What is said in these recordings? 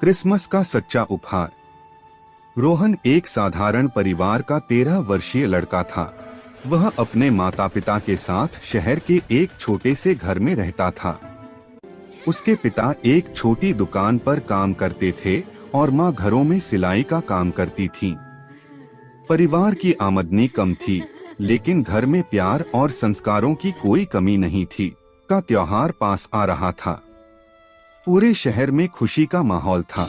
Christmas का सच्चा उपहार। रोहन एक साधारण परिवार का 13 वर्षीय लड़का था। वह अपने माता पिता के साथ शहर के एक छोटे से घर में रहता था। उसके पिता एक छोटी दुकान पर काम करते थे और माँ घरों में सिलाई का काम करती थी। परिवार की आमदनी कम थी, लेकिन घर में प्यार और संस्कारों की कोई कमी नहीं थी। का त्योहार पास आ रहा था। पूरे शहर में खुशी का माहौल था।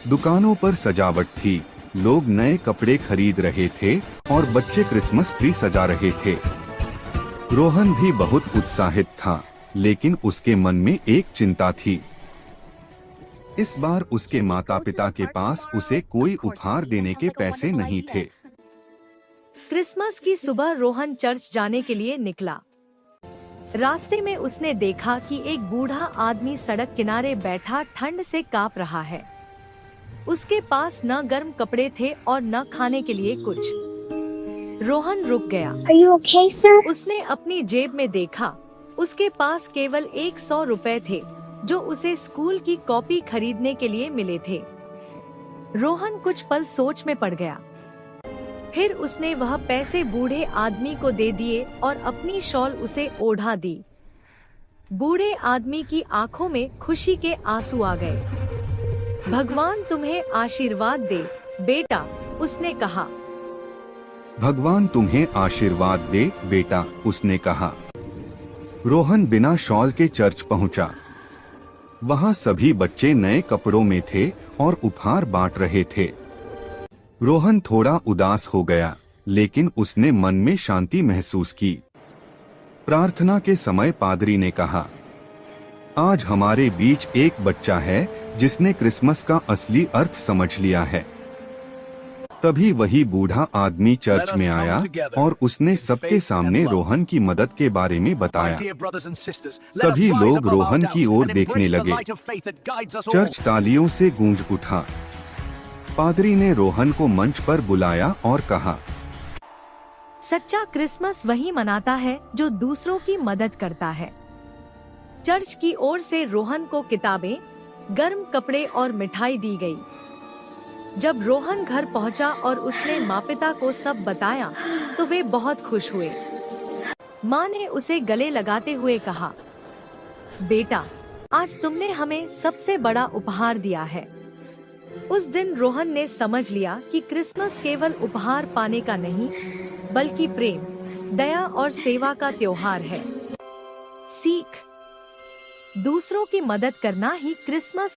दुकानों पर सजावट थी, लोग नए कपड़े खरीद रहे थे और बच्चे क्रिसमस ट्री सजा रहे थे। रोहन भी बहुत उत्साहित था, लेकिन उसके मन में एक चिंता थी। इस बार उसके माता पिता के पास उसे कोई उपहार देने के पैसे नहीं थे। क्रिसमस की सुबह रोहन चर्च जाने के लिए निकला। रास्ते में उसने देखा कि एक बूढ़ा आदमी सड़क किनारे बैठा ठंड से कांप रहा है। उसके पास न गर्म कपड़े थे और न खाने के लिए कुछ। रोहन रुक गया। Are you okay, sir? उसने अपनी जेब में देखा। उसके पास केवल 100 रुपए थे, जो उसे स्कूल की कॉपी खरीदने के लिए मिले थे। रोहन कुछ पल सोच में पड़ गया। फिर उसने वह पैसे बूढ़े आदमी को दे दिए और अपनी शॉल उसे ओढ़ा दी। बूढ़े आदमी की आंखों में खुशी के आंसू आ गए। भगवान तुम्हें आशीर्वाद दे, बेटा, उसने कहा। भगवान तुम्हें आशीर्वाद दे, बेटा, उसने कहा। रोहन बिना शॉल के चर्च पहुंचा। वहां सभी बच्चे नए कपड़ों में थे और उपहार बांट रहे थे। रोहन थोड़ा उदास हो गया, लेकिन उसने मन में शांति महसूस की। प्रार्थना के समय पादरी ने कहा, आज हमारे बीच एक बच्चा है जिसने क्रिसमस का असली अर्थ समझ लिया है। तभी वही बूढ़ा आदमी चर्च में आया और उसने सबके सामने रोहन की मदद के बारे में बताया। सभी लोग रोहन की ओर देखने लगे। चर्च तालियों से गूंज उठा। पादरी ने रोहन को मंच पर बुलाया और कहा, सच्चा क्रिसमस वही मनाता है जो दूसरों की मदद करता है। चर्च की ओर से रोहन को किताबें, गर्म कपड़े और मिठाई दी गई। जब रोहन घर पहुंचा और उसने माँ पिता को सब बताया, तो वे बहुत खुश हुए। माँ ने उसे गले लगाते हुए कहा, बेटा, आज तुमने हमें सबसे बड़ा उपहार दिया है। उस दिन रोहन ने समझ लिया कि क्रिसमस केवल उपहार पाने का नहीं, बल्कि प्रेम, दया और सेवा का त्योहार है। सीख: दूसरों की मदद करना ही क्रिसमस